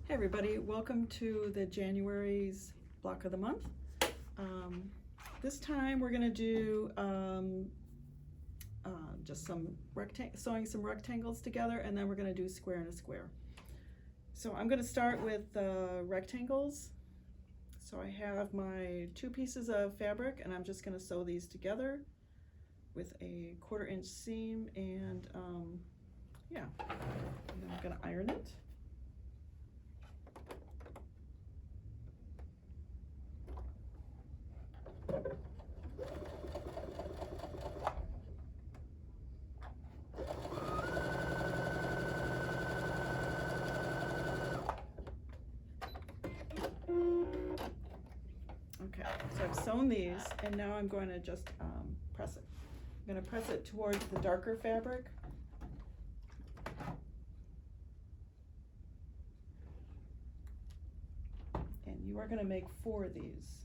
Hey everybody, welcome to the January's block of the month. This time we're going to do just sewing some rectangles together, and then we're going to do square and a square. So I'm going to start with rectangles. So I have my 2 pieces of fabric, and I'm just going to sew these together with a 1/4 inch seam, and yeah, and then I'm going to iron it. Okay, so I've sewn these, and now I'm going to just press it. I'm going to press it towards the darker fabric. And you are going to make 4 of these.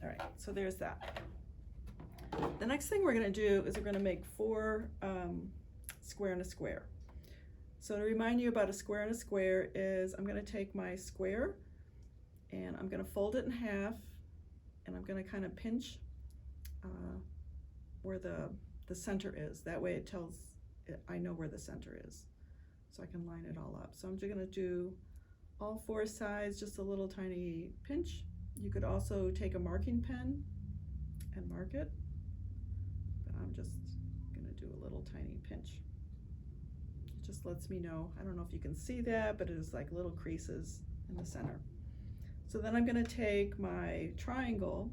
All right, so there's that. The next thing we're going to do is we're going to make 4 square and a square. So to remind you about a square and a square is I'm going to take my square and I'm going to fold it in half, and I'm going to kind of pinch where the center is. That way it tells it, I know where the center is, so I can line it all up. So I'm just going to do all 4 sides, just a little tiny pinch. You could also take a marking pen and mark it, but I'm just going to do a little tiny pinch. It just lets me know. I don't know if you can see that, but it is like little creases in the center. So then I'm going to take my triangle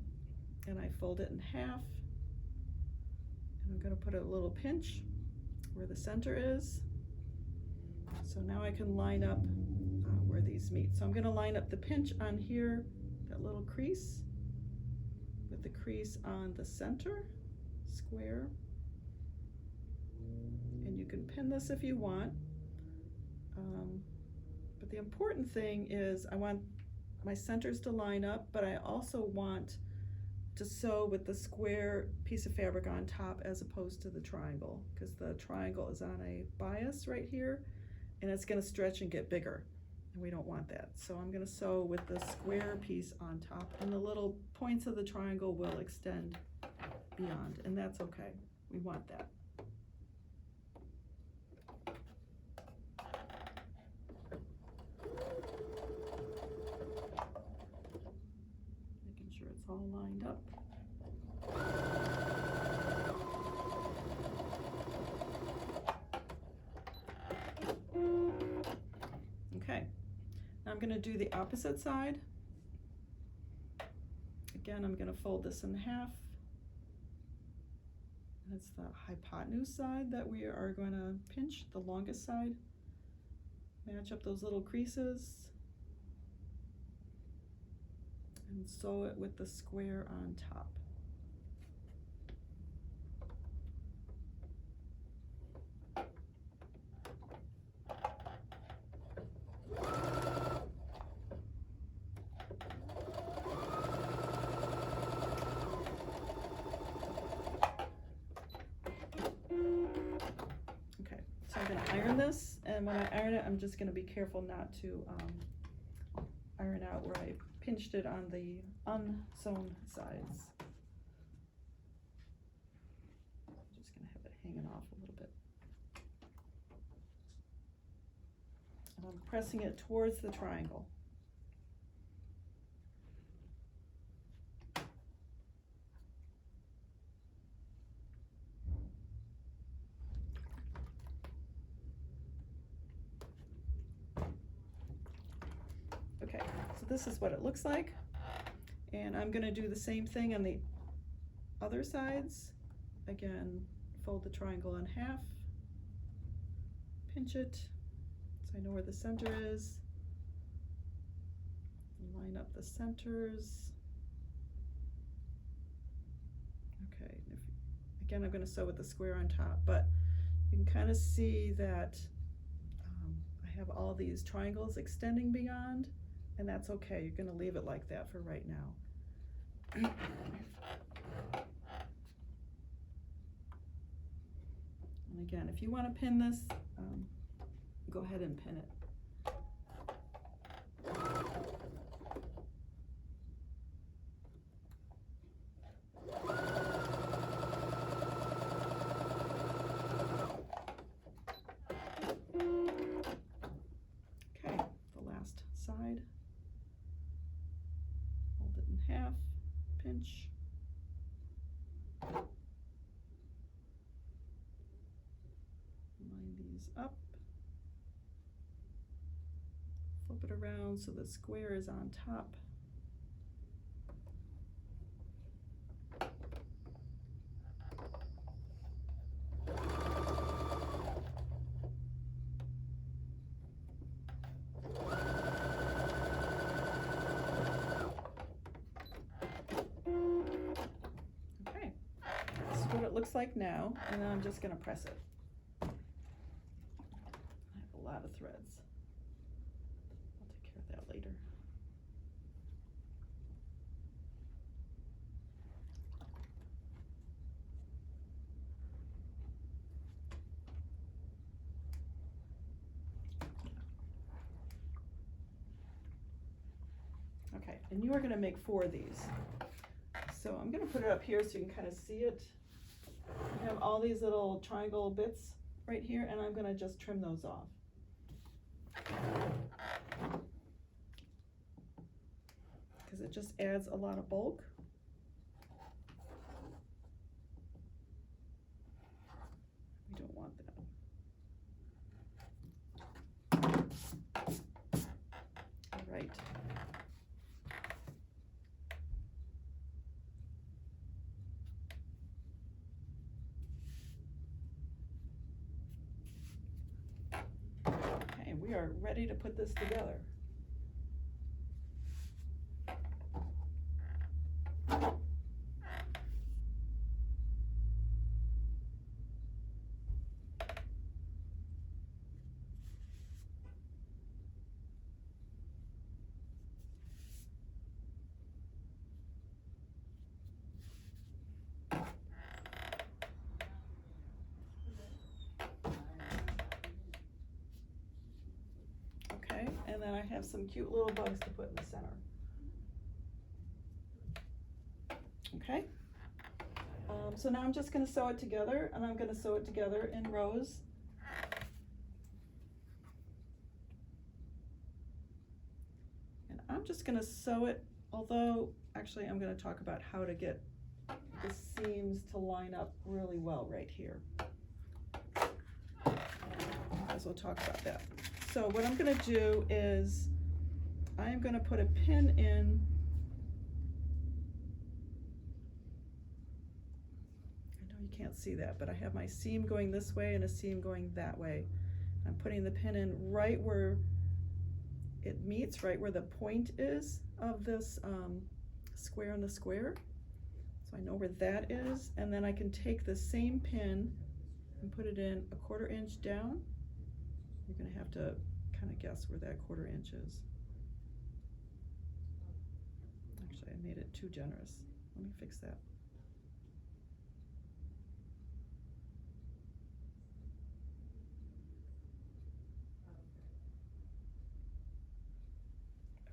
and I fold it in half, and I'm going to put a little pinch where the center is. So now I can line up where these meet. So I'm going to line up the pinch on here, that little crease, with the crease on the center square. And you can pin this if you want, but the important thing is I want my centers to line up, but I also want to sew with the square piece of fabric on top as opposed to the triangle, because the triangle is on a bias right here and it's going to stretch and get bigger, and we don't want that. So I'm going to sew with the square piece on top, and the little points of the triangle will extend beyond, and that's okay. We want that. Making sure it's all lined up. Okay, now I'm going to do the opposite side. Again, I'm going to fold this in half. That's the hypotenuse side that we are going to pinch, the longest side. Match up those little creases and sew it with the square on top. Okay, so I'm going to iron this, and when I iron it, I'm just going to be careful not to iron out where I pinched it on the unsewn sides. I'm just going to have it hanging off a little bit. And I'm pressing it towards the triangle. Okay, so this is what it looks like, and I'm going to do the same thing on the other sides. Again, fold the triangle in half, pinch it so I know where the center is, line up the centers. Okay, again, I'm going to sew with the square on top, but you can kind of see that I have all these triangles extending beyond, and that's okay. You're going to leave it like that for right now. And again, if you want to pin this, go ahead and pin it. Okay, the last side. Fold it in half, pinch. Line these up. Flip it around so the square is on top. Okay, this is what it looks like now, and then I'm just going to press it. I have a lot of threads. I'll take care of that later. Okay, and you are going to make 4 of these. So I'm going to put it up here so you can kind of see it. I have all these little triangle bits right here, and I'm going to just trim those off. Because it just adds a lot of bulk. We don't want that. All right. Okay, we are ready to put this together. Okay, and then I have some cute little bugs to put in the center. Okay, so now I'm just going to sew it together, and I'm going to sew it together in rows. And I'm just going to sew it, although actually I'm going to talk about how to get the seams to line up really well right here. As we'll talk about that. So what I'm going to do is I'm going to put a pin in. I know you can't see that, but I have my seam going this way and a seam going that way. I'm putting the pin in right where it meets, right where the point is of this square and the square. So I know where that is, and then I can take the same pin and put it in 1/4 inch down. You're going to have to kind of guess where that 1/4 inch is. Actually, I made it too generous. Let me fix that.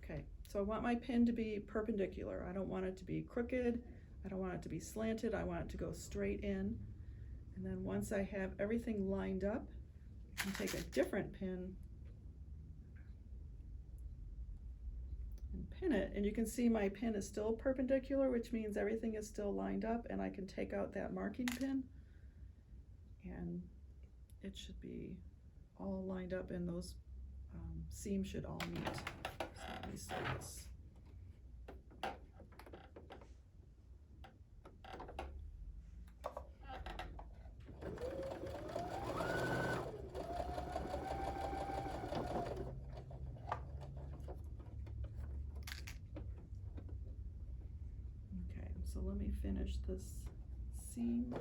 Okay, so I want my pin to be perpendicular. I don't want it to be crooked. I don't want it to be slanted. I want it to go straight in. And then once I have everything lined up, I can take a different pin and pin it. And you can see my pin is still perpendicular, which means everything is still lined up, and I can take out that marking pin and it should be all lined up, and those seams should all meet. So let me sew this. So let me finish this seam.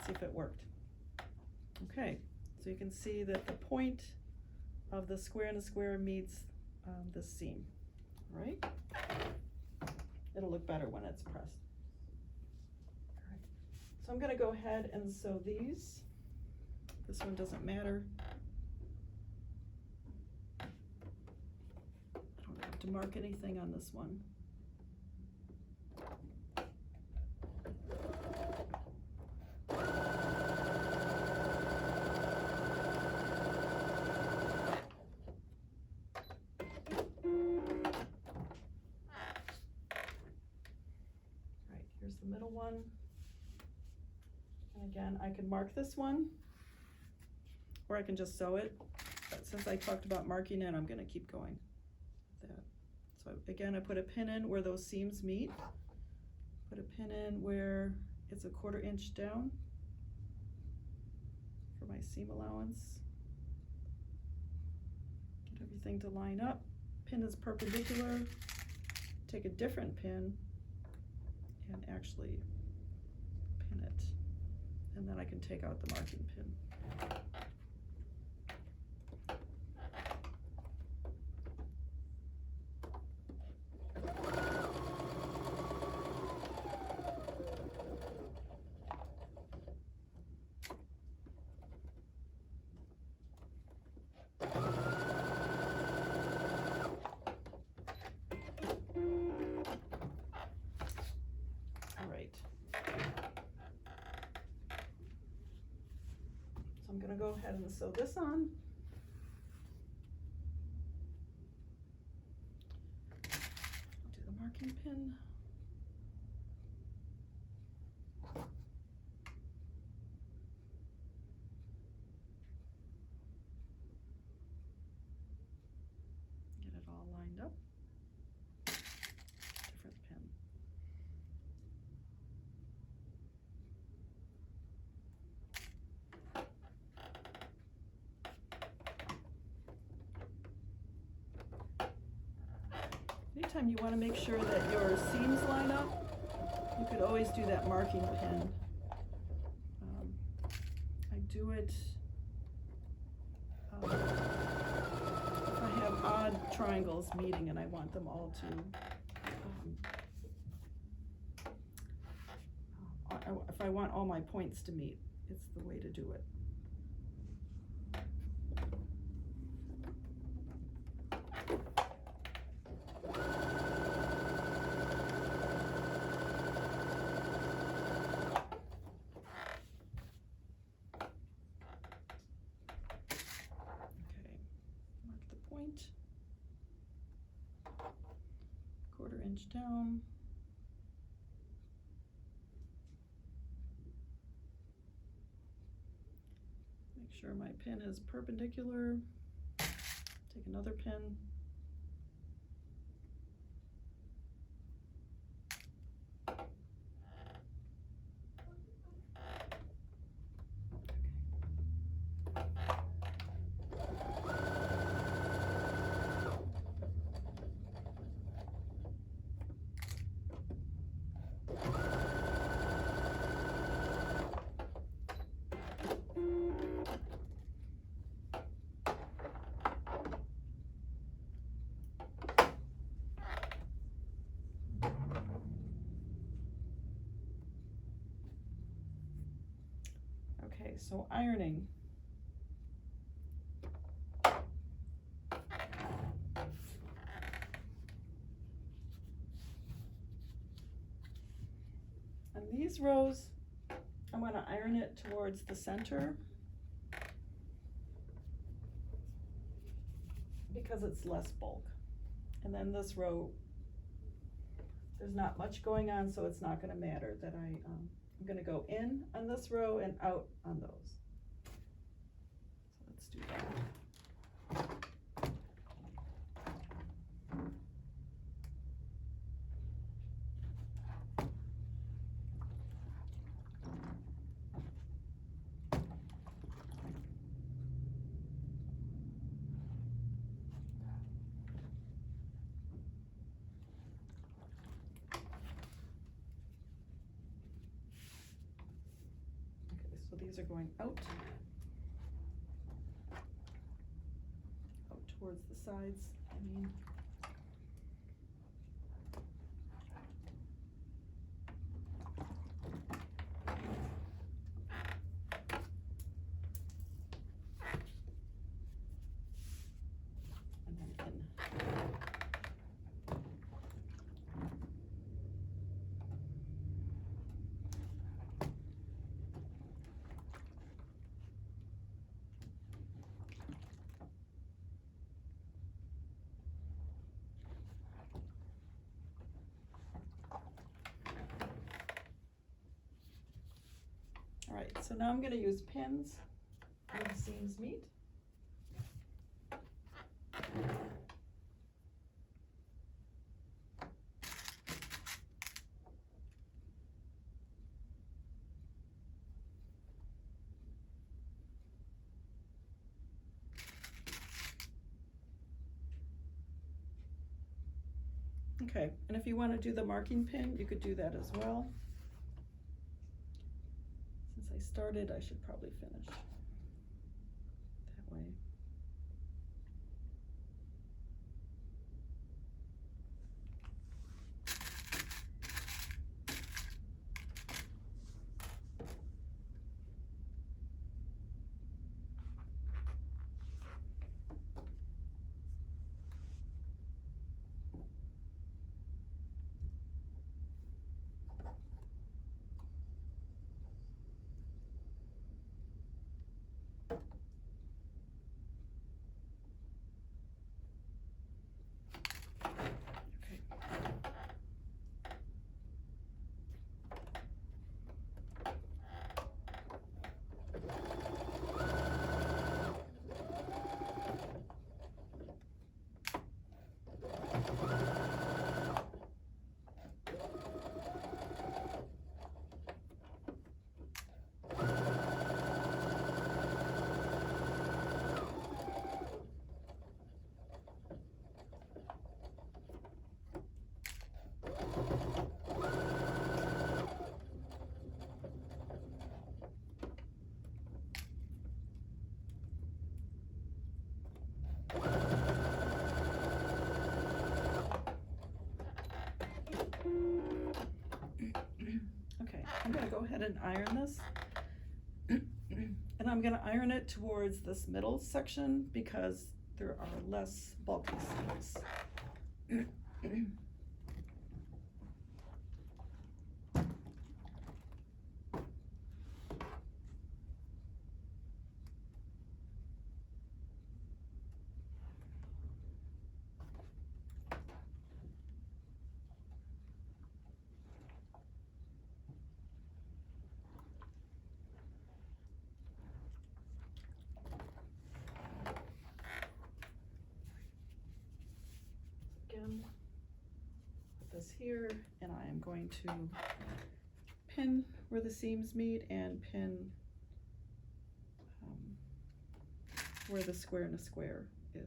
See if it worked. Okay, so you can see that the point of the square and the square meets the seam, all right? look better when it's pressed. All right. So I'm gonna go ahead and sew these. This one doesn't matter. I don't have to mark anything on this one. Here's the middle one. And again, I can mark this one, or I can just sew it. But since I talked about marking it, I'm gonna keep going with that. So again, I put a pin in where those seams meet. Put a pin in where it's a 1/4 inch down for my seam allowance. Get everything to line up. Pin is perpendicular. Take a different pin and actually pin it, and then I can take out the marking pin. I'm gonna go ahead and sew this on. Do the marking pin. Get it all lined up. Different pin. Anytime you want to make sure that your seams line up, you could always do that marking pin. I do it if I have odd triangles meeting and I want them all to, if I want all my points to meet, it's the way to do it. Point, 1/4 inch down. Make sure my pin is perpendicular. Take another pin. Okay, so ironing. On these rows, I'm going to iron it towards the center because it's less bulk. And then this row, there's not much going on, so it's not going to matter that I'm going to go in on this row and out on those. So let's do that. So these are going out towards the sides, I mean. right, so now I'm going to use pins where the seams meet. Okay, and if you want to do the marking pin, you could do that as well. Since I started, I should probably finish that way. Okay, I'm going to go ahead and iron this. And I'm going to iron it towards this middle section because there are less bulky seams. Again, put this here, and I am going to pin where the seams meet and pin where the square in a square is.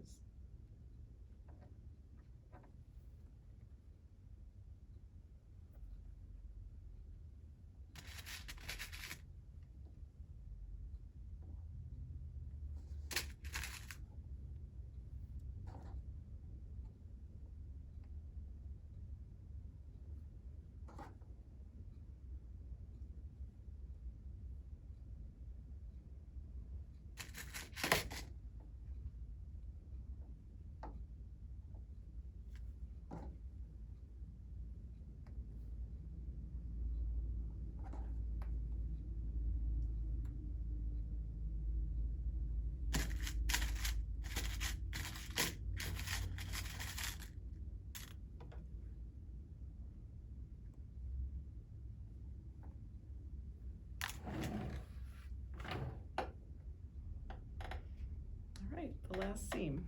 The last seam.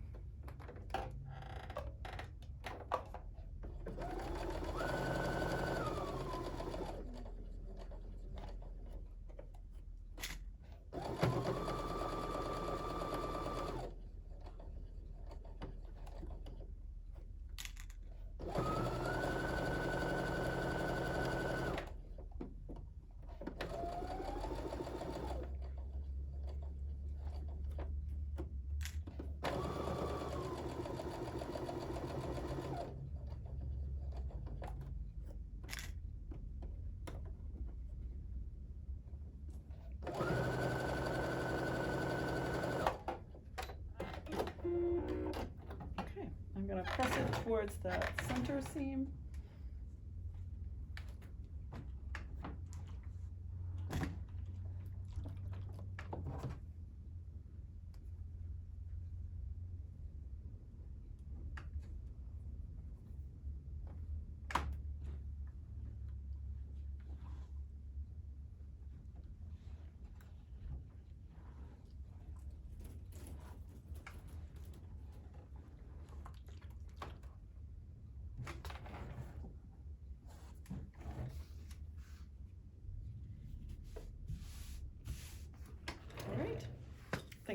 I'm going to press it towards that center seam.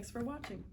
Thanks for watching.